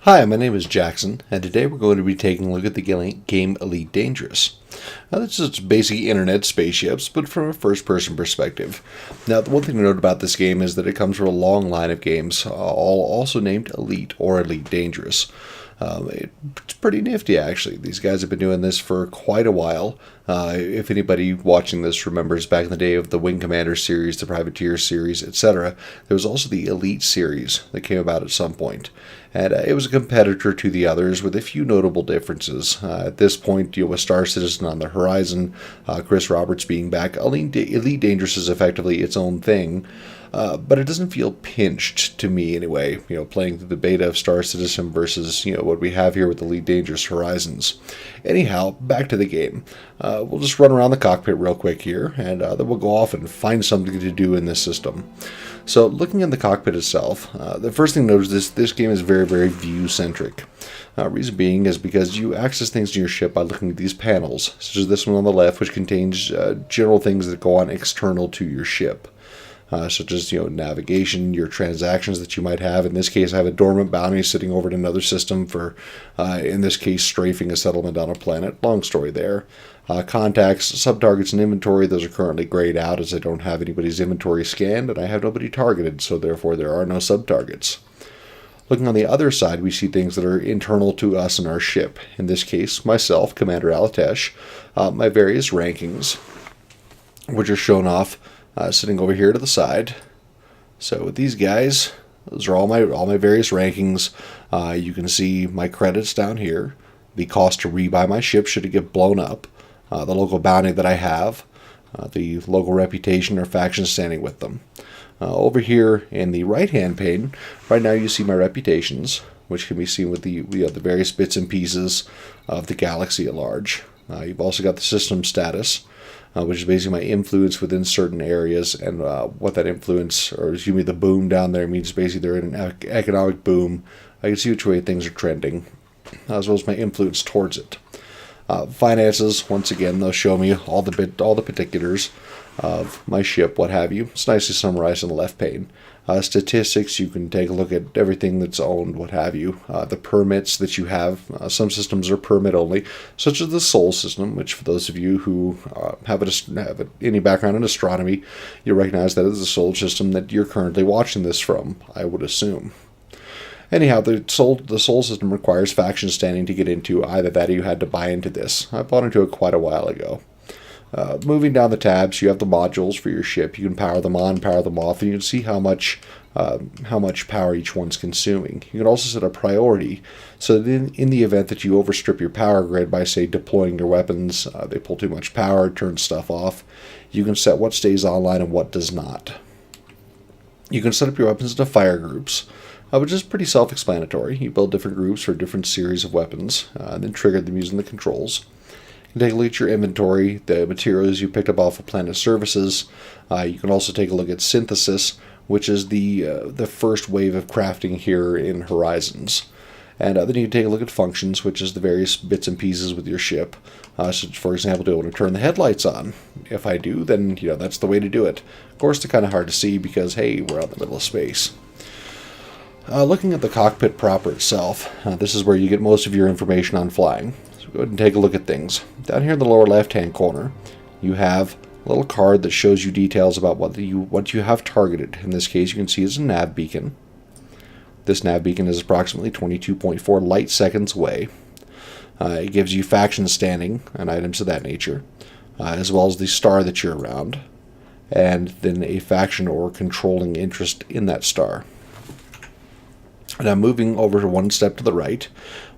Hi, my name is Jackson, and today we're going to be taking a look at the game Elite Dangerous. Now, this is basically internet spaceships, but from a first-person perspective. Now, the one thing to note about this game is that it comes from a long line of games, all also named Elite or Elite Dangerous. It's pretty nifty, actually. These guys have been doing this for quite a while. If anybody watching this remembers back in the day of the Wing Commander series, the Privateer series, etc., there was also the Elite series that came about at some point. And it was a competitor to the others with a few notable differences. At this point, with Star Citizen on the horizon, Chris Roberts being back, Elite Dangerous is effectively its own thing. But it doesn't feel pinched to me anyway, playing through the beta of Star Citizen versus, what we have here with Elite Dangerous Horizons. Anyhow, back to the game. We'll just run around the cockpit real quick here, and then we'll go off and find something to do in this system. So, looking at the cockpit itself, the first thing to note is this game is very, very view-centric. Reason being is because you access things in your ship by looking at these panels, such as this one on the left, which contains general things that go on external to your ship. Such as navigation, your transactions that you might have. In this case, I have a dormant bounty sitting over in another system for, in this case, strafing a settlement on a planet. Long story there. Contacts, subtargets, and inventory, those are currently grayed out as I don't have anybody's inventory scanned and I have nobody targeted, so therefore there are no subtargets. Looking on the other side, we see things that are internal to us and our ship. In this case, myself, Commander Alatesh, my various rankings, which are shown off sitting over here to the side. So with these guys, those are all my various rankings. You can see my credits down here, the cost to rebuy my ship should it get blown up, the local bounty that I have, the local reputation or faction standing with them. Over here in the right-hand pane, right now you see my reputations, which can be seen with the various bits and pieces of the galaxy at large. You've also got the system status, which is basically my influence within certain areas, and what that influence, or excuse me, the boom down there means basically they're in an economic boom. I can see which way things are trending, as well as my influence towards it. Finances, once again, they'll show me all the particulars of my ship, what have you. It's nicely summarized in the left pane. Statistics, you can take a look at everything that's owned, what have you. The permits that you have, some systems are permit only, such as the Sol system, which for those of you who have any background in astronomy, you recognize that as the Sol system that you're currently watching this from, I would assume. Anyhow, the Sol system requires faction standing to get into, either that or you had to buy into this. I bought into it quite a while ago. Moving down the tabs, you have the modules for your ship. You can power them on, power them off, and you can see how much power each one's consuming. You can also set a priority, so that in the event that you overstrip your power grid by, say, deploying your weapons, they pull too much power, turn stuff off, you can set what stays online and what does not. You can set up your weapons into fire groups, which is pretty self-explanatory. You build different groups for different series of weapons, and then trigger them using the controls. You can take a look at your inventory, the materials you picked up off of Planet Services. You can also take a look at Synthesis, which is the first wave of crafting here in Horizons. And then you can take a look at Functions, which is the various bits and pieces with your ship. So for example, do I want to turn the headlights on? If I do, then that's the way to do it. Of course, they're kind of hard to see because, hey, we're out in the middle of space. Looking at the Cockpit Proper itself, this is where you get most of your information on flying. Go ahead and take a look at things. Down here in the lower left-hand corner, you have a little card that shows you details about what you have targeted. In this case, you can see it's a nav beacon. This nav beacon is approximately 22.4 light seconds away. It gives you faction standing and items of that nature, as well as the star that you're around, and then a faction or controlling interest in that star. Now moving over to one step to the right,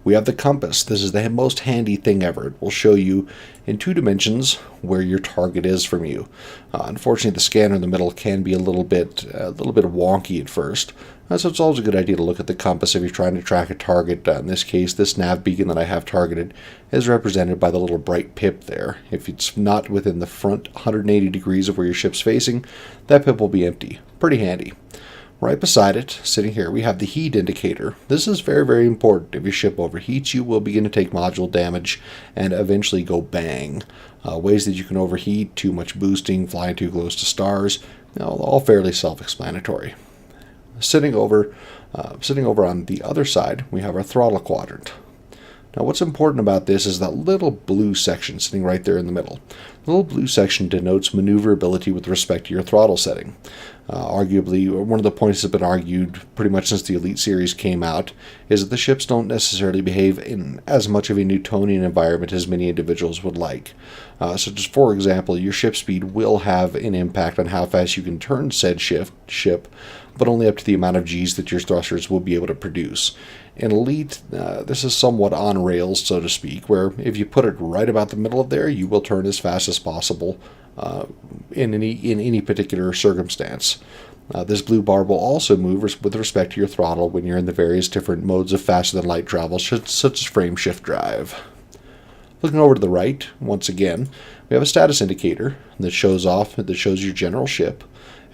we have the compass. This is the most handy thing ever. It will show you in 2 dimensions where your target is from you. Unfortunately, the scanner in the middle can be a little bit wonky at first, so it's always a good idea to look at the compass if you're trying to track a target. In this case, this nav beacon that I have targeted is represented by the little bright pip there. If it's not within the front 180 degrees of where your ship's facing, that pip will be empty. Pretty handy. Right beside it, sitting here, we have the heat indicator. This is very, very important. If your ship overheats, you will begin to take module damage and eventually go bang. Ways that you can overheat, too much boosting, flying too close to stars, all fairly self-explanatory. Sitting over Sitting over on the other side, we have our throttle quadrant. Now what's important about this is that little blue section sitting right there in the middle. The little blue section denotes maneuverability with respect to your throttle setting. Arguably, one of the points that's been argued pretty much since the Elite series came out is that the ships don't necessarily behave in as much of a Newtonian environment as many individuals would like. So just for example, your ship speed will have an impact on how fast you can turn said ship, but only up to the amount of G's that your thrusters will be able to produce. In Elite, this is somewhat on rails, so to speak, where if you put it right about the middle of there, you will turn as fast as possible in any particular circumstance. This blue bar will also move with respect to your throttle when you're in the various different modes of faster than light travel, such as frame shift drive. Looking over to the right, once again, we have a status indicator that shows your general ship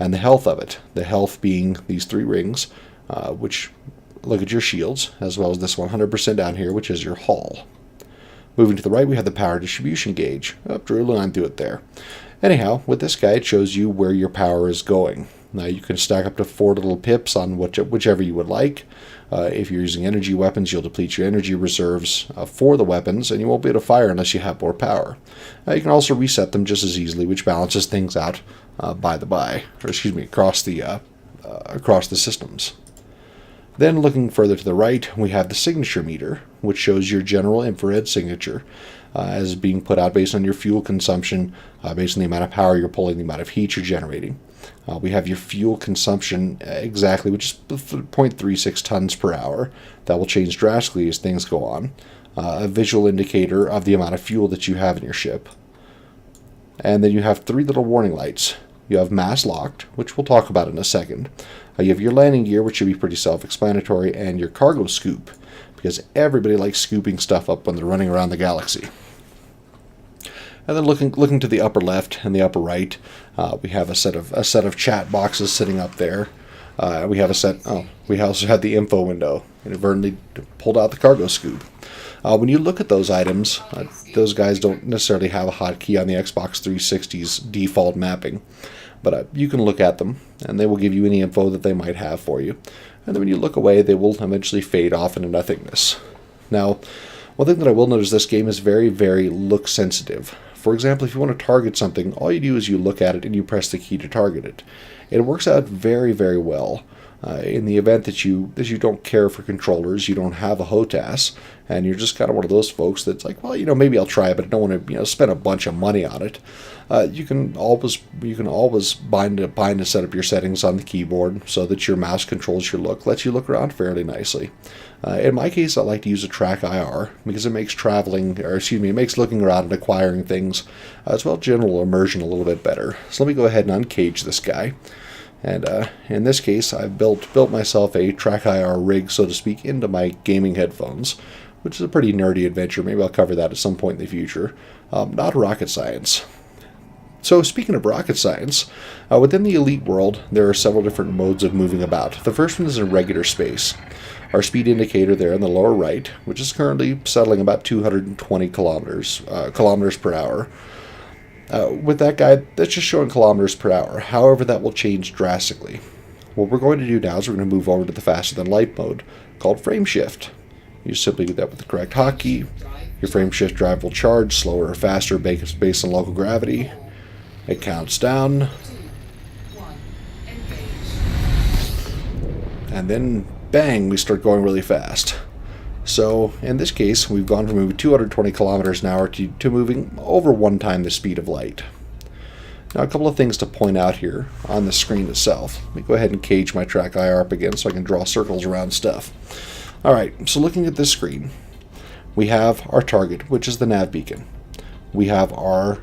and the health of it. The health being these three rings, which look at your shields, as well as this 100% down here, which is your hull. Moving to the right, we have the power distribution gauge. Drew a line through it there. Anyhow, with this guy, it shows you where your power is going. Now, you can stack up to 4 little pips on whichever you would like. If you're using energy weapons, you'll deplete your energy reserves for the weapons, and you won't be able to fire unless you have more power. You can also reset them just as easily, which balances things out across the systems. Then, looking further to the right, we have the signature meter, which shows your general infrared signature as being put out based on your fuel consumption, based on the amount of power you're pulling, the amount of heat you're generating. We have your fuel consumption exactly, which is 0.36 tons per hour. That will change drastically as things go on. A visual indicator of the amount of fuel that you have in your ship. And then you have 3 little warning lights. You have mass locked, which we'll talk about in a second. You have your landing gear, which should be pretty self-explanatory, and your cargo scoop, because everybody likes scooping stuff up when they're running around the galaxy. And then looking to the upper left and the upper right, we have a set of chat boxes sitting up there. We also have the info window. Inadvertently pulled out the cargo scoop. When you look at those items, those guys don't necessarily have a hotkey on the Xbox 360's default mapping. But you can look at them, and they will give you any info that they might have for you. And then when you look away, they will eventually fade off into nothingness. Now, one thing that I will note is this game is very, very look sensitive. For example, if you want to target something, all you do is you look at it and you press the key to target it. It works out very, very well. In the event that you don't care for controllers, you don't have a HOTAS, and you're just kind of one of those folks that's like, well, maybe I'll try it, but I don't want to, spend a bunch of money on it. You can always bind to set up your settings on the keyboard so that your mouse controls your look, lets you look around fairly nicely. In my case, I like to use a track IR because it makes it makes looking around and acquiring things as well general immersion a little bit better. So let me go ahead and uncage this guy. And in this case, I've built myself a track IR rig, so to speak, into my gaming headphones, which is a pretty nerdy adventure. Maybe I'll cover that at some point in the future. Not rocket science. So speaking of rocket science, within the Elite world, there are several different modes of moving about. The first one is in regular space. Our speed indicator there in the lower right, which is currently settling about 220 kilometers per hour. With that guide, that's just showing kilometers per hour. However, that will change drastically. What we're going to do now is we're going to move over to the faster than light mode, called frame shift. You simply do that with the correct hotkey. Your frame shift drive will charge slower or faster based on local gravity. It counts down. And then, bang, we start going really fast. So, in this case, we've gone from moving 220 kilometers an hour to moving over 1 time the speed of light. Now, a couple of things to point out here on the screen itself. Let me go ahead and cage my track IR up again so I can draw circles around stuff. Alright, so looking at this screen, we have our target, which is the nav beacon. We have our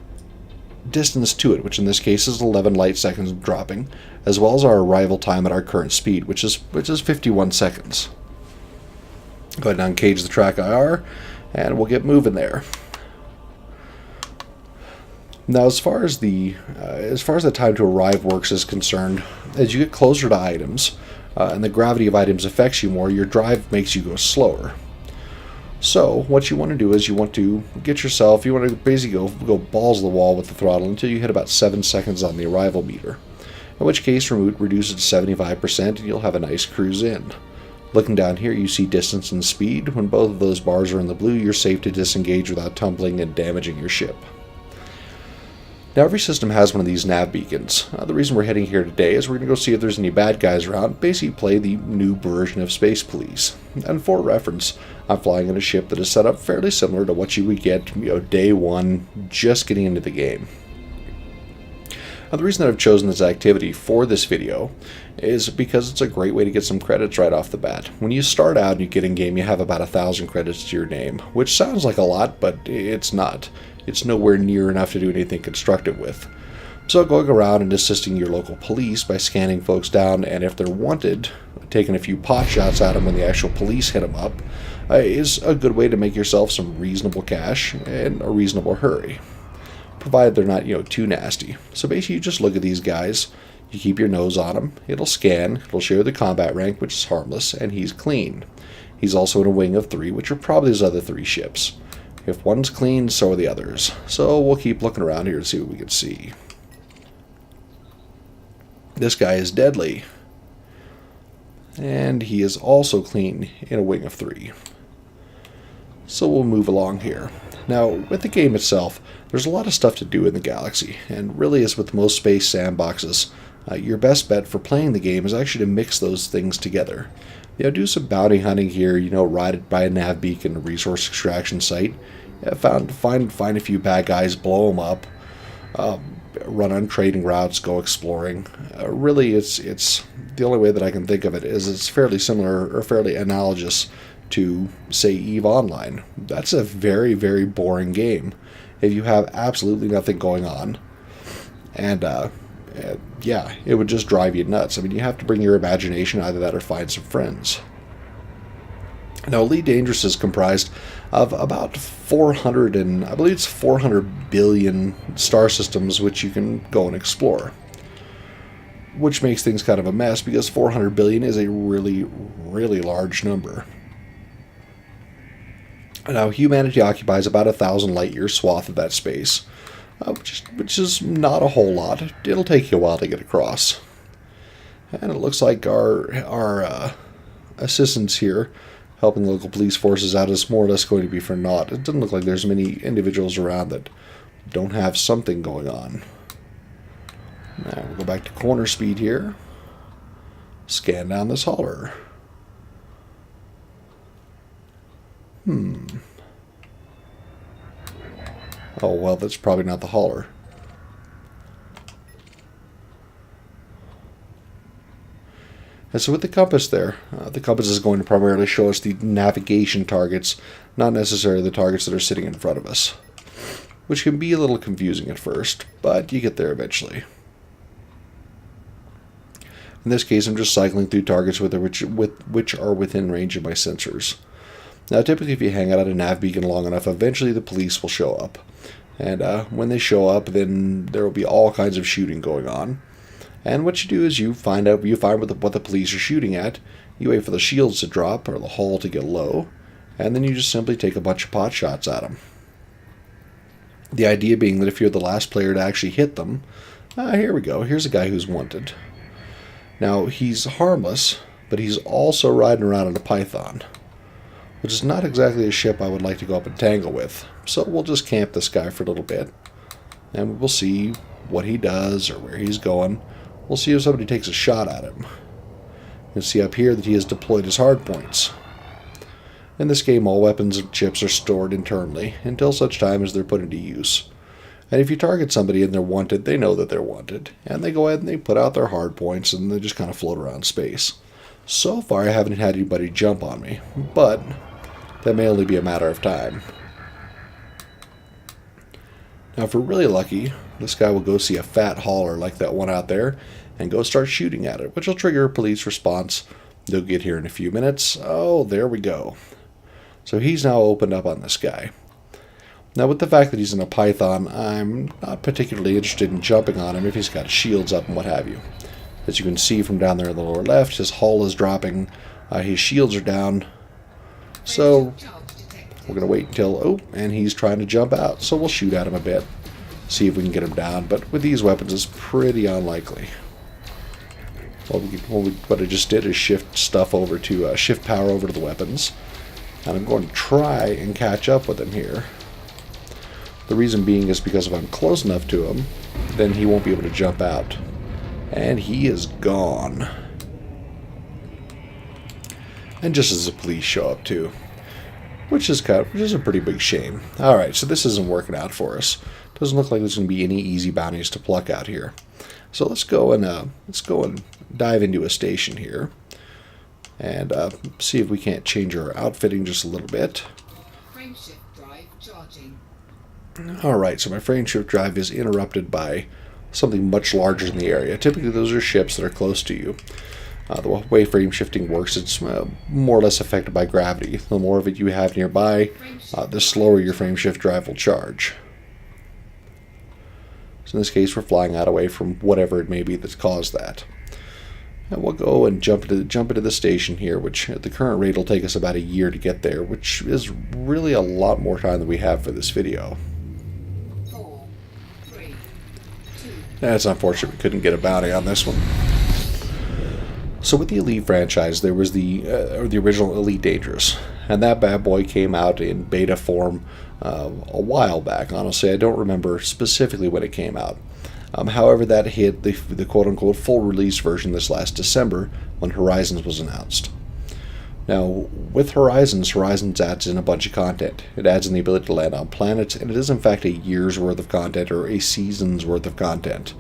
distance to it, which in this case is 11 light seconds dropping, as well as our arrival time at our current speed, which is 51 seconds. Go ahead and uncage the track IR, and we'll get moving there. Now, as far as the time to arrive works is concerned, as you get closer to items, and the gravity of items affects you more, your drive makes you go slower. So, what you want to do is you want to basically go balls to the wall with the throttle until you hit about 7 seconds on the arrival meter. In which case, reduce it to 75%, and you'll have a nice cruise in. Looking down here, you see distance and speed. When both of those bars are in the blue, you're safe to disengage without tumbling and damaging your ship. Now, every system has one of these nav beacons. The reason we're heading here today is we're going to go see if there's any bad guys around, basically play the new version of Space Police. And for reference, I'm flying in a ship that is set up fairly similar to what you would get, day one, just getting into the game. Now, the reason that I've chosen this activity for this video is because it's a great way to get some credits right off the bat. When you start out and you get in game, you have about 1,000 credits to your name, which sounds like a lot, but it's not. It's nowhere near enough to do anything constructive with. So going around and assisting your local police by scanning folks down, and if they're wanted, taking a few pot shots at them when the actual police hit them up, is a good way to make yourself some reasonable cash in a reasonable hurry, provided they're not, too nasty. So basically you just look at these guys, you keep your nose on them, it'll scan, it'll show the combat rank, which is harmless, and he's clean. He's also in a wing of 3, which are probably his other 3 ships. If one's clean, so are the others. So we'll keep looking around here to see what we can see. This guy is deadly. And he is also clean in a wing of 3. So we'll move along here. Now, with the game itself, there's a lot of stuff to do in the galaxy, and really, as with most space sandboxes, your best bet for playing the game is actually to mix those things together. Do some bounty hunting here, ride it by a nav beacon, a resource extraction site, find a few bad guys, blow them up, run on trading routes, go exploring. Really, it's the only way that I can think of it is it's fairly similar or fairly analogous to, say, EVE Online. That's a very, very boring game if you have absolutely nothing going on. And, yeah, it would just drive you nuts. I mean, you have to bring your imagination, either that or find some friends. Now, Elite Dangerous is comprised of about 400 billion star systems which you can go and explore. Which makes things kind of a mess because 400 billion is a really, really large number. Now, humanity occupies about 1,000 light-year swath of that space, which is not a whole lot. It'll take you a while to get across. And it looks like our assistance here, helping local police forces out, is more or less going to be for naught. It doesn't look like there's many individuals around that don't have something going on. Now we'll go back to corner speed here. Scan down this hauler. Oh, well, that's probably not the hauler. And so with the compass there, the compass is going to primarily show us the navigation targets, not necessarily the targets that are sitting in front of us, which can be a little confusing at first, but you get there eventually. In this case, I'm just cycling through targets which are within range of my sensors. Now, typically, if you hang out at a nav beacon long enough, eventually the police will show up. And when they show up, then there will be all kinds of shooting going on. And what you do is you find what the police are shooting at, you wait for the shields to drop or the hull to get low, and then you just simply take a bunch of pot shots at them. The idea being that if you're the last player to actually hit them, here we go, here's a guy who's wanted. Now, he's harmless, but he's also riding around in a Python, which is not exactly a ship I would like to go up and tangle with. So we'll just camp this guy for a little bit, and we'll see what he does or where he's going. We'll see if somebody takes a shot at him. You can see up here that he has deployed his hardpoints. In this game, all weapons and chips are stored internally until such time as they're put into use. And if you target somebody and they're wanted, they know that they're wanted, and they go ahead and they put out their hardpoints and they just kind of float around space. So far, I haven't had anybody jump on me, but that may only be a matter of time. Now, if we're really lucky, this guy will go see a fat hauler like that one out there and go start shooting at it, which will trigger a police response. They'll get here in a few minutes. Oh, there we go. So he's now opened up on this guy. Now, with the fact that he's in a Python, I'm not particularly interested in jumping on him if he's got shields up and what have you. As you can see from down there in the lower left, his hull is dropping, his shields are down. So we're going to wait until, and he's trying to jump out. So we'll shoot at him a bit, see if we can get him down. But with these weapons, it's pretty unlikely. What I just did is shift stuff over to shift power over to the weapons, and I'm going to try and catch up with him here. The reason being is because if I'm close enough to him, then he won't be able to jump out, and he is gone. And just as the police show up too, which is a pretty big shame. All right, so this isn't working out for us. Doesn't look like there's going to be any easy bounties to pluck out here. So let's go and dive into a station here, and see if we can't change our outfitting just a little bit. Frameshift drive charging. All right, so my frameshift drive is interrupted by something much larger in the area. Typically, those are ships that are close to you. The way frame shifting works, it's more or less affected by gravity. The more of it you have nearby, the slower your frameshift drive will charge. So in this case, we're flying out away from whatever it may be that's caused that. And we'll go and jump into the station here, which at the current rate will take us about a year to get there, which is really a lot more time than we have for this video. 4, 3, 2. That's unfortunate we couldn't get a bounty on this one. So with the Elite franchise, there was the original Elite Dangerous, and that bad boy came out in beta form a while back. Honestly, I don't remember specifically when it came out. However, that hit the quote-unquote full release version this last December when Horizons was announced. Now, with Horizons adds in a bunch of content. It adds in the ability to land on planets, and it is in fact a year's worth of content or a season's worth of content.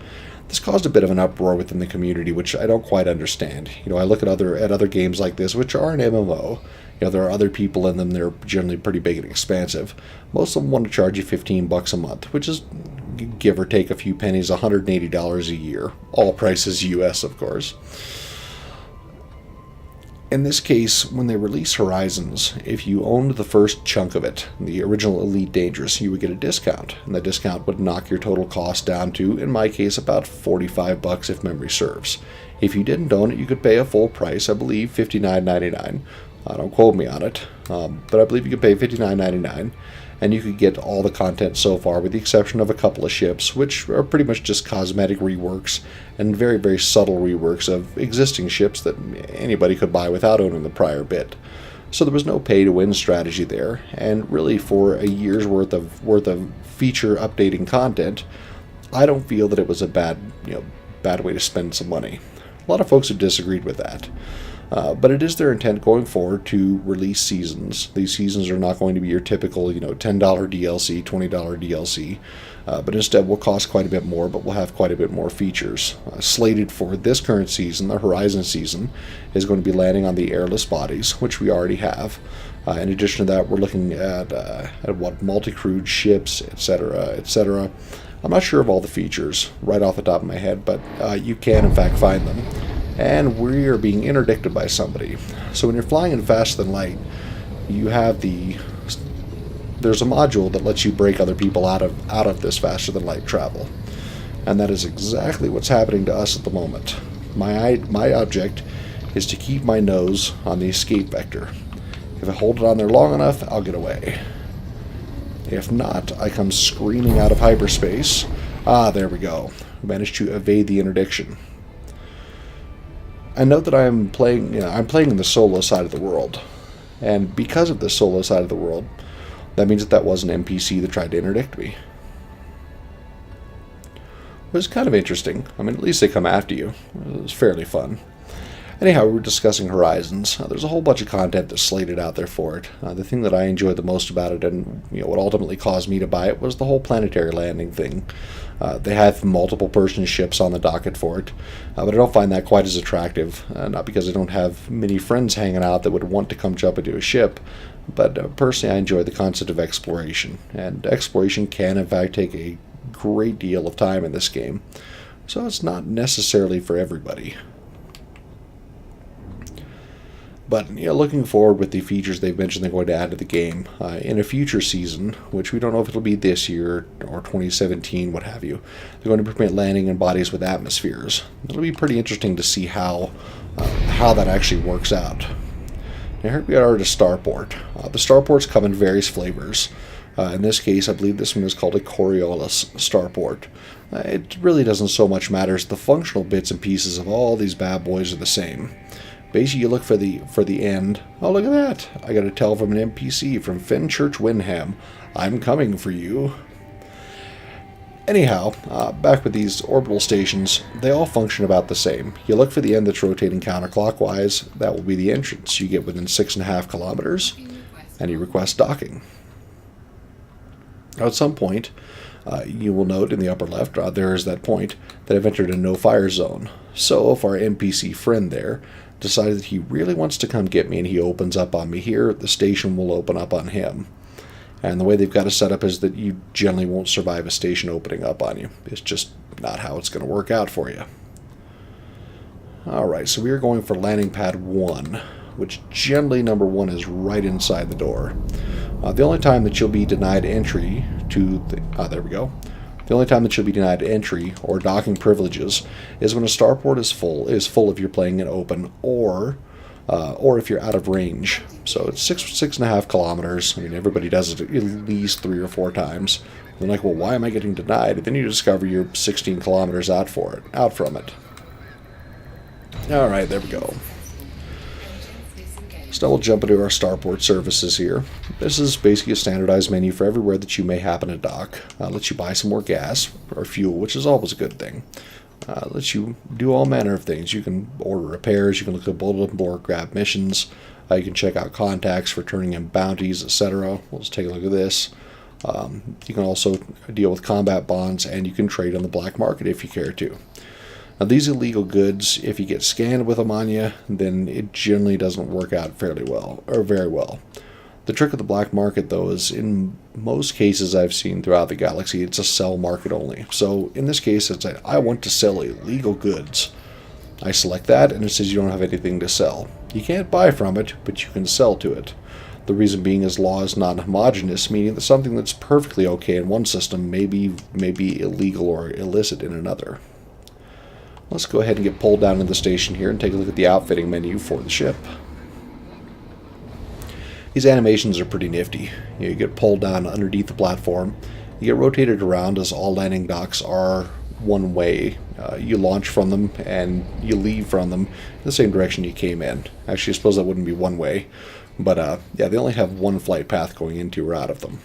This caused a bit of an uproar within the community, which I don't quite understand. I look at other games like this, which are an MMO. There are other people in them that are generally pretty big and expansive. Most of them want to charge you $15 a month, which is, give or take a few pennies, $180 a year. All prices US, of course. In this case, when they release Horizons, if you owned the first chunk of it, the original Elite Dangerous, you would get a discount, and the discount would knock your total cost down to, in my case, about $45 if memory serves. If you didn't own it, you could pay a full price, I believe $59.99. Don't quote me on it, but I believe you could pay $59.99, and you could get all the content so far, with the exception of a couple of ships, which are pretty much just cosmetic reworks and very, very subtle reworks of existing ships that anybody could buy without owning the prior bit. So there was no pay-to-win strategy there, and really for a year's worth of feature updating content, I don't feel that it was a bad way to spend some money. A lot of folks have disagreed with that. But it is their intent going forward to release seasons. These seasons are not going to be your typical, $10 DLC, $20 DLC, but instead will cost quite a bit more, but will have quite a bit more features. Slated for this current season, the Horizon season, is going to be landing on the airless bodies, which we already have. In addition to that, we're looking at multi-crewed ships, etc., etc. I'm not sure of all the features right off the top of my head, but you can in fact find them. And we are being interdicted by somebody. So when you're flying in faster than light, you have there's a module that lets you break other people out of this faster than light travel, and that is exactly what's happening to us at the moment. My object is to keep my nose on the escape vector. If I hold it on there long enough, I'll get away. If not, I come screaming out of hyperspace. There we go. We managed to evade the interdiction. I note that I'm playing in the solo side of the world, and because of the solo side of the world, that means that was an NPC that tried to interdict me. It was kind of interesting. I mean, at least they come after you. It was fairly fun. Anyhow, we were discussing Horizons. There's a whole bunch of content that's slated out there for it. The thing that I enjoyed the most about it, and what ultimately caused me to buy it, was the whole planetary landing thing. They have multiple person ships on the docket for it, but I don't find that quite as attractive. Not because I don't have many friends hanging out that would want to come jump into a ship, but personally I enjoy the concept of exploration, and exploration can in fact take a great deal of time in this game, so it's not necessarily for everybody. But looking forward with the features they've mentioned they're going to add to the game in a future season, which we don't know if it'll be this year or 2017, what have you. They're going to permit landing in bodies with atmospheres. It'll be pretty interesting to see how that actually works out. Now here we are at a starport. The starports come in various flavors. In this case, I believe this one is called a Coriolis starport. It really doesn't so much matter as the functional bits and pieces of all these bad boys are the same. Basically, you look for the end. Oh, look at that! I got a tell from an NPC from Fenchurch Windham. I'm coming for you. Anyhow, back with these orbital stations, they all function about the same. You look for the end that's rotating counterclockwise. That will be the entrance. You get within 6.5 kilometers, and you request docking. Now, at some point, you will note in the upper left, there is that point that I've entered a no-fire zone. So if our NPC friend there decides that he really wants to come get me and he opens up on me here, the station will open up on him. And the way they've got it set up is that you generally won't survive a station opening up on you. It's just not how it's going to work out for you. Alright, so we are going for landing pad 1, which generally number 1 is right inside the door. The only time that you'll be denied entry to the... there we go. The only time that you'll be denied entry or docking privileges is when a starport is full if you're playing in open, or if you're out of range. So it's 6.5 kilometers. I mean, everybody does it at least 3 or 4 times. They're like, well, why am I getting denied? And then you discover you're 16 kilometers out from it. All right, there we go. So now we'll jump into our starport services here. This is basically a standardized menu for everywhere that you may happen to dock. Lets you buy some more gas or fuel, which is always a good thing. Lets you do all manner of things. You can order repairs, you can look at bulletin board, grab missions, you can check out contacts for turning in bounties, etc. We'll just take a look at this. You can also deal with combat bonds, and you can trade on the black market if you care to. Now, these illegal goods, if you get scanned with them on you, then it generally doesn't work out very well. The trick of the black market, though, is in most cases I've seen throughout the galaxy, it's a sell market only. So in this case, it's I want to sell illegal goods. I select that, and it says you don't have anything to sell. You can't buy from it, but you can sell to it. The reason being is law is not homogeneous, meaning that something that's perfectly okay in one system may be illegal or illicit in another. Let's go ahead and get pulled down to the station here and take a look at the outfitting menu for the ship. These animations are pretty nifty. You get pulled down underneath the platform. You get rotated around, as all landing docks are one way. You launch from them and you leave from them in the same direction you came in. Actually, I suppose that wouldn't be one way. But yeah, they only have one flight path going into or out of them.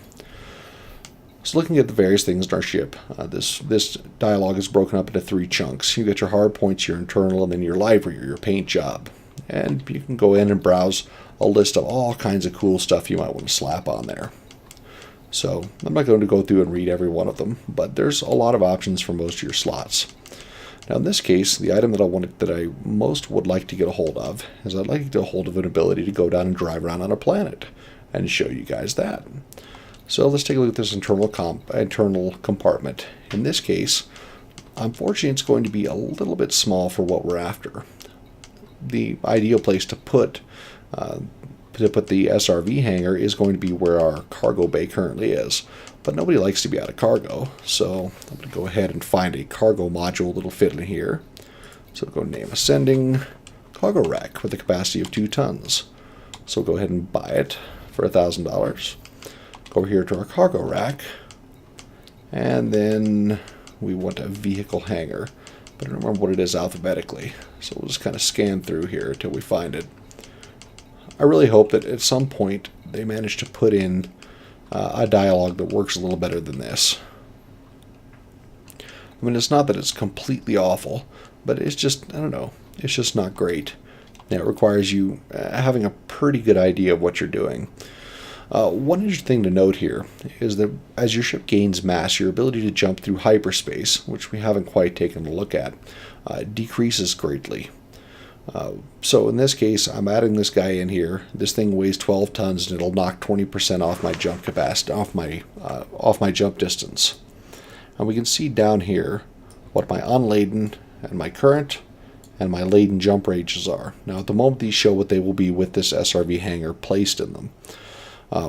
So looking at the various things in our ship, this dialogue is broken up into 3 chunks. You get your hard points, your internal, and then your livery, or your paint job. And you can go in and browse a list of all kinds of cool stuff you might want to slap on there. So I'm not going to go through and read every one of them, but there's a lot of options for most of your slots. Now in this case, the item that I most would like to get a hold of is I'd like to get a hold of an ability to go down and drive around on a planet and show you guys that. So let's take a look at this internal compartment. In this case, unfortunately, it's going to be a little bit small for what we're after. The ideal place to put the SRV hangar is going to be where our cargo bay currently is. But nobody likes to be out of cargo, so I'm going to go ahead and find a cargo module that'll fit in here. So we'll go name ascending cargo rack with a capacity of 2 tons. So we'll go ahead and buy it for $1,000. Go over here to our cargo rack, and then we want a vehicle hangar. But I don't remember what it is alphabetically, so we'll just kind of scan through here until we find it. I really hope that at some point they manage to put in a dialogue that works a little better than this. I mean, it's not that it's completely awful, but it's just, I don't know, it's just not great. Now, it requires you having a pretty good idea of what you're doing. One interesting thing to note here is that as your ship gains mass, your ability to jump through hyperspace, which we haven't quite taken a look at, decreases greatly. So in this case, I'm adding this guy in here. This thing weighs 12 tons, and it'll knock 20% off my jump capacity, off my jump distance. And we can see down here what my unladen and my current and my laden jump ranges are. Now at the moment, these show what they will be with this SRV hangar placed in them.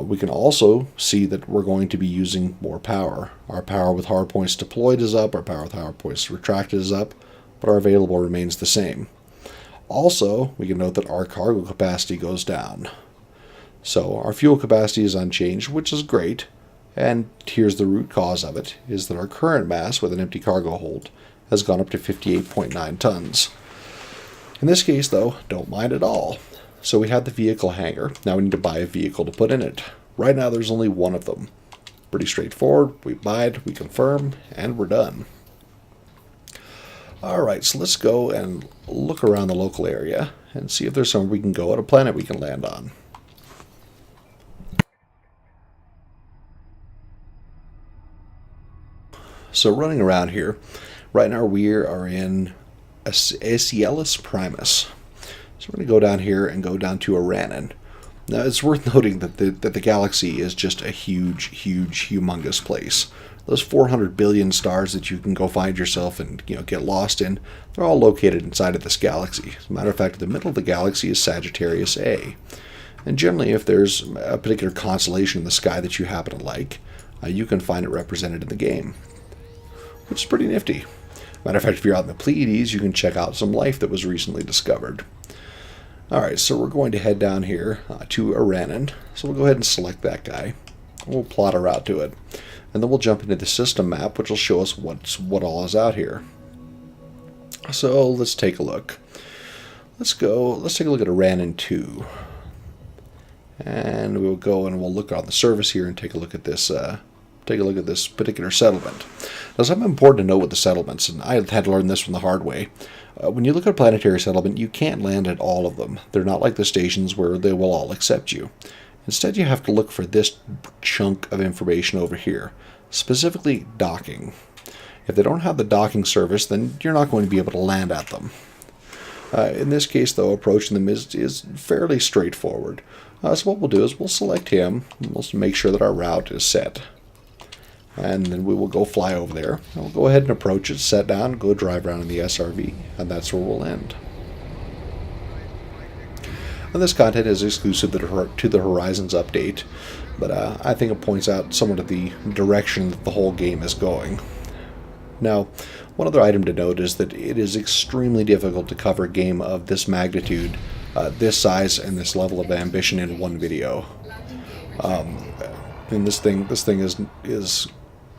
We can also see that we're going to be using more power. Our power with hardpoints deployed is up, our power with hardpoints retracted is up, but our available remains the same. Also, we can note that our cargo capacity goes down. So our fuel capacity is unchanged, which is great, And here's the root cause of it, is that our current mass with an empty cargo hold has gone up to 58.9 tons. In this case, though, don't mind at all. So we have the vehicle hangar. Now we need to buy a vehicle to put in it. Right now there's only one of them. Pretty straightforward. We buy it, we confirm, and we're done. Alright, so let's go and look around the local area and see if there's somewhere we can go at a planet we can land on. So running around here, right now we are in Aciellus Primus. So we're going to go down here and go down to Aranan. Now it's worth noting that the galaxy is just a huge, humongous place. Those 400 billion stars that you can go find yourself and get lost in, they're all located inside of this galaxy. As a matter of fact, the middle of the galaxy is Sagittarius A. And generally, if there's a particular constellation in the sky that you happen to like, you can find it represented in the game, which is pretty nifty. Matter of fact, if you're out in the Pleiades, you can check out some life that was recently discovered. Alright, so we're going to head down here to Aranan. So we'll go ahead and select that guy. We'll plot our route to it. And then we'll jump into the system map, which will show us what all is out here. So let's take a look. Let's take a look at Aranan 2. And we'll go and we'll look on the surface here and take a look at this particular settlement. Now, something important to know with the settlements, and I had to learn this from the hard way. When you look at a planetary settlement, you can't land at all of them. They're not like the stations where they will all accept you. Instead, you have to look for this chunk of information over here, specifically docking. If they don't have the docking service, then you're not going to be able to land at them. In this case, though, approaching them is fairly straightforward. So what we'll do is we'll select him, and we'll make sure that our route is set. And then we will go fly over there. And we'll go ahead and approach it, set down, go drive around in the SRV, and that's where we'll end. And this content is exclusive to the Horizons update, but I think it points out somewhat of the direction that the whole game is going. Now, one other item to note is that it is extremely difficult to cover a game of this magnitude, this size, and this level of ambition in one video. And this thing is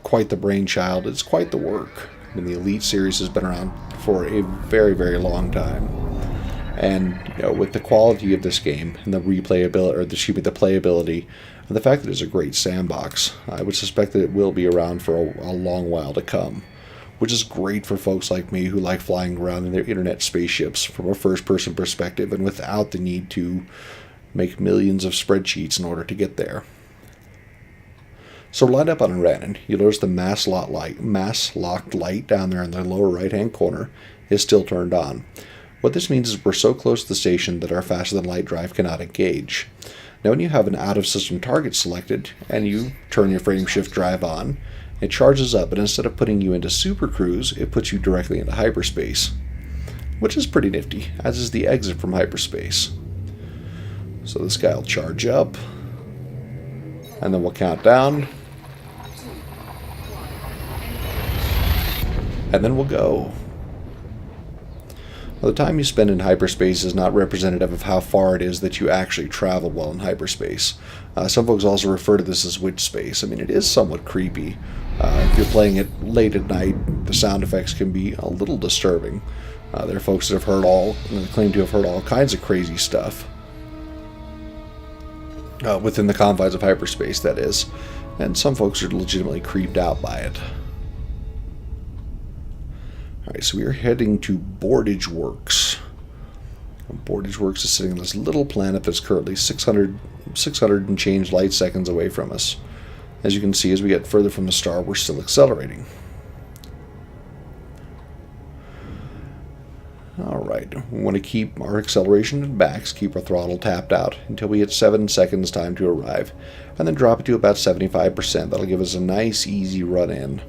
quite the brainchild. It's quite the work. I mean, the Elite series has been around for a very, very long time, and with the quality of this game and the the playability, and the fact that it's a great sandbox, I would suspect that it will be around for a long while to come, which is great for folks like me who like flying around in their internet spaceships from a first-person perspective and without the need to make millions of spreadsheets in order to get there. So lined up on Aranan, you'll notice the mass locked light down there in the lower right-hand corner is still turned on. What this means is we're so close to the station that our faster-than-light drive cannot engage. Now when you have an out-of-system target selected, and you turn your frameshift drive on, it charges up, and instead of putting you into Super Cruise, it puts you directly into hyperspace, which is pretty nifty, as is the exit from hyperspace. So this guy will charge up, and then we'll count down, and then we'll go. Well, the time you spend in hyperspace is not representative of how far it is that you actually travel while in hyperspace. Some folks also refer to this as witch space. I mean, it is somewhat creepy. If you're playing it late at night, the sound effects can be a little disturbing. There are folks that claim to have heard all kinds of crazy stuff. Within the confines of hyperspace, that is. And some folks are legitimately creeped out by it. Alright, so we are heading to Boardage Works. Boardage Works is sitting on this little planet that's currently 600 and change light seconds away from us. As you can see, as we get further from the star, we're still accelerating. Alright, we want to keep our acceleration at max, keep our throttle tapped out until we hit 7 seconds time to arrive, and then drop it to about 75%. That'll give us a nice, easy run in.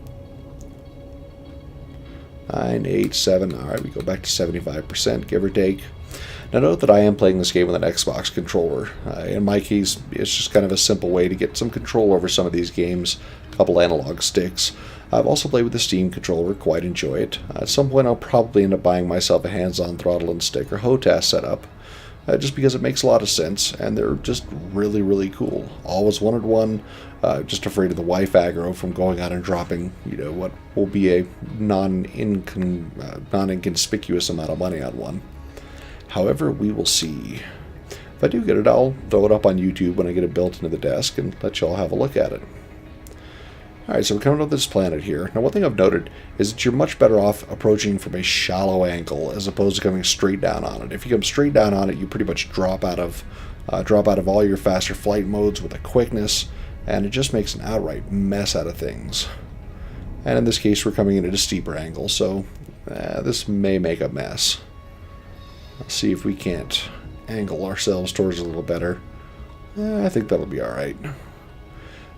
9, 8, 7, alright, we go back to 75%, give or take. Now note that I am playing this game with an Xbox controller. In my case, it's just kind of a simple way to get some control over some of these games, a couple analog sticks. I've also played with the Steam controller, quite enjoy it. At some point I'll probably end up buying myself a hands-on throttle and stick or HOTAS setup. just because it makes a lot of sense, and they're just really, really cool. Always wanted one, just afraid of the wife aggro from going out and dropping, what will be a non-inconspicuous amount of money on one. However, we will see. If I do get it, I'll throw it up on YouTube when I get it built into the desk and let you all have a look at it. Alright, so we're coming to this planet here. Now, one thing I've noted is that you're much better off approaching from a shallow angle as opposed to coming straight down on it. If you come straight down on it, you pretty much drop out of all your faster flight modes with a quickness, and it just makes an outright mess out of things. And in this case, we're coming in at a steeper angle, so this may make a mess. Let's see if we can't angle ourselves towards it a little better. I think that'll be alright.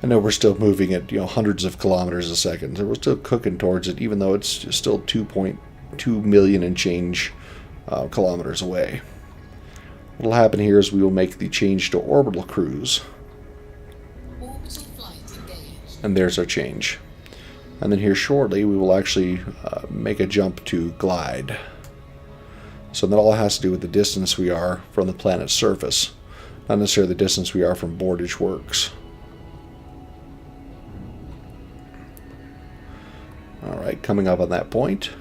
I know we're still moving at hundreds of kilometers a second, so we're still cooking towards it, even though it's still 2.2 million and change kilometers away. What will happen here is we will make the change to orbital cruise. Orbital flight engaged. And there's our change. And then here shortly we will actually make a jump to glide. So that all has to do with the distance we are from the planet's surface, not necessarily the distance we are from boardage works. Alright, coming up on that point.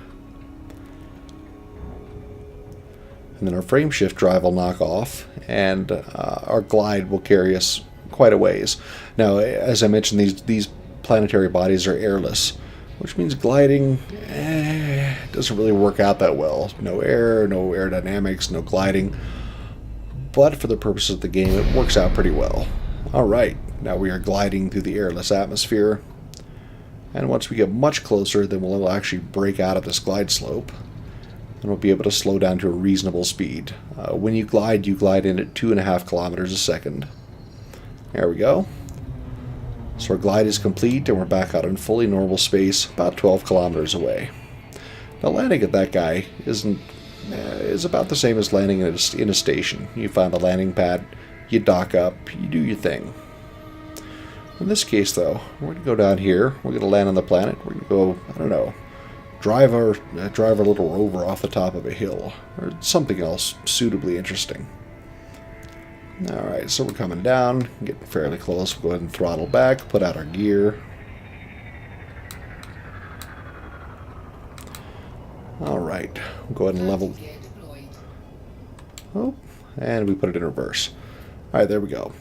And then our frame shift drive will knock off, and our glide will carry us quite a ways. Now, as I mentioned, these planetary bodies are airless, which means gliding doesn't really work out that well. No air, no aerodynamics, no gliding. But for the purposes of the game, it works out pretty well. Alright, now we are gliding through the airless atmosphere. And once we get much closer, then we'll actually break out of this glide slope. And we'll be able to slow down to a reasonable speed. When you glide in at 2.5 kilometers a second. There we go. So our glide is complete, and we're back out in fully normal space, about 12 kilometers away. Now, landing at that guy is about the same as landing in a station. You find the landing pad, you dock up, you do your thing. In this case, though, we're going to go down here. We're going to land on the planet. We're going to go, I don't know, drive our little rover off the top of a hill, or something else suitably interesting. Alright, so we're coming down, getting fairly close. We'll go ahead and throttle back, put out our gear. Alright, we'll go ahead and level. Gear deployed. Oh, and we put it in reverse. Alright, there we go.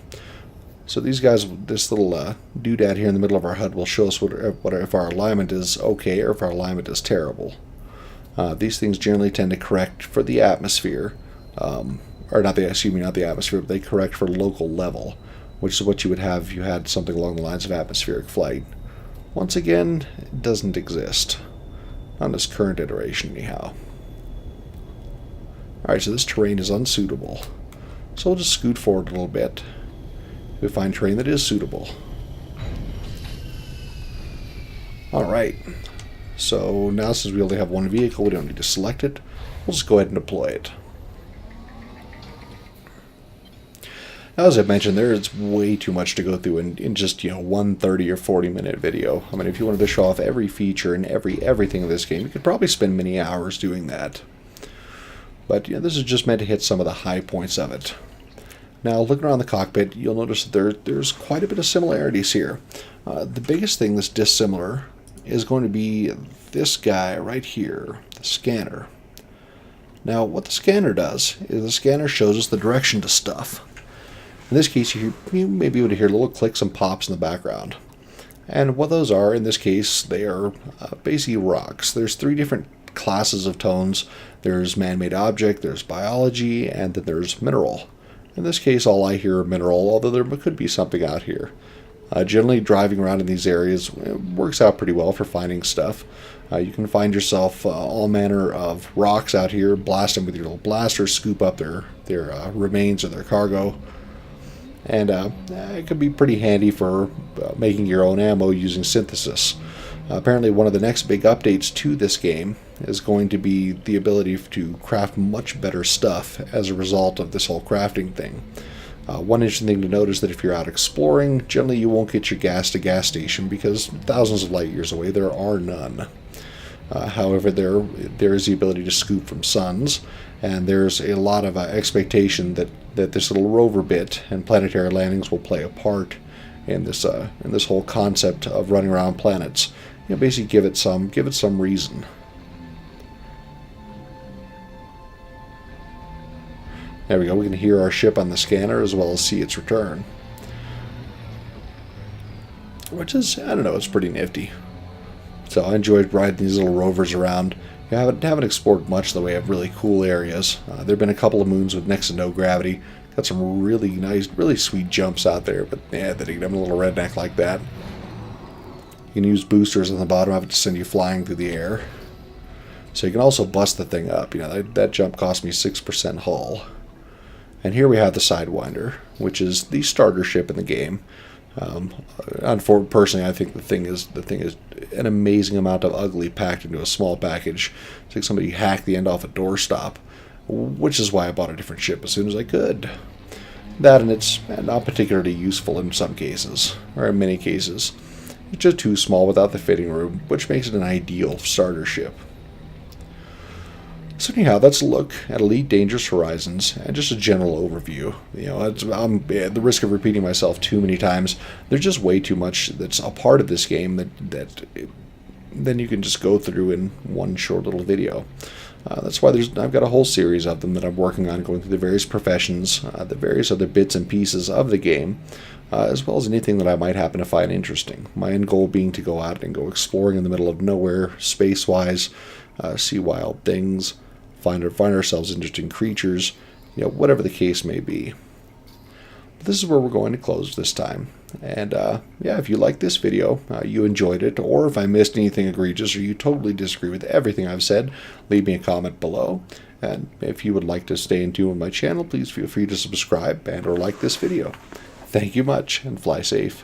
So these guys, this little doodad here in the middle of our HUD will show us what if our alignment is okay or if our alignment is terrible. These things generally tend to correct for the atmosphere. Or not the atmosphere, but they correct for local level, which is what you would have if you had something along the lines of atmospheric flight. Once again, it doesn't exist. On this current iteration, anyhow. Alright, so this terrain is unsuitable. So we'll just scoot forward a little bit. We find terrain that is suitable. Alright, so now since we only have one vehicle, we don't need to select it. We'll just go ahead and deploy it. Now, as I mentioned, there is way too much to go through in just, one 30 or 40 minute video. I mean, if you wanted to show off every feature and everything of this game, you could probably spend many hours doing that. But, this is just meant to hit some of the high points of it. Now, looking around the cockpit, you'll notice that there's quite a bit of similarities here. The biggest thing that's dissimilar is going to be this guy right here, the scanner. Now, what the scanner does is the scanner shows us the direction to stuff. In this case, you may be able to hear little clicks and pops in the background. And what those are, in this case, they are basically rocks. There's 3 different classes of tones. There's man-made object, there's biology, and then there's mineral. In this case, all I hear are mineral, although there could be something out here. Generally, driving around in these areas works out pretty well for finding stuff. You can find yourself all manner of rocks out here, blast them with your little blaster, scoop up their remains or their cargo. And it could be pretty handy for making your own ammo using synthesis. Apparently one of the next big updates to this game is going to be the ability to craft much better stuff as a result of this whole crafting thing. One interesting thing to note is that if you're out exploring, generally you won't get your gas to gas station because thousands of light years away there are none. However, there is the ability to scoop from suns, and there's a lot of expectation that this little rover bit and planetary landings will play a part in this whole concept of running around planets. Basically give it some reason. There we go. We can hear our ship on the scanner as well as see its return, which is, I don't know, it's pretty nifty. So I enjoyed riding these little rovers around. I haven't explored much in the way of really cool areas. There have been a couple of moons with next to no gravity. Got some really nice, really sweet jumps out there, but yeah, I'm a little redneck like that. You can use boosters on the bottom of it to send you flying through the air. So you can also bust the thing up. That jump cost me 6% hull. And here we have the Sidewinder, which is the starter ship in the game. Personally, I think the thing is an amazing amount of ugly packed into a small package. It's like somebody hacked the end off a doorstop, which is why I bought a different ship as soon as I could. That, and it's not particularly useful in some cases, or in many cases. It's just too small without the fitting room, which makes it an ideal starter ship. So anyhow, that's a look at Elite Dangerous Horizons and just a general overview. I'm at the risk of repeating myself too many times. There's just way too much that's a part of this game that then you can just go through in one short little video. That's why I've got a whole series of them that I'm working on, going through the various professions, the various other bits and pieces of the game, as well as anything that I might happen to find interesting. My end goal being to go out and go exploring in the middle of nowhere, space-wise, see wild things, find ourselves interesting creatures, whatever the case may be. But this is where we're going to close this time. And if you like this video, you enjoyed it, or if I missed anything egregious or you totally disagree with everything I've said, leave me a comment below. And if you would like to stay in tune with my channel, please feel free to subscribe and or like this video. Thank you much, and fly safe.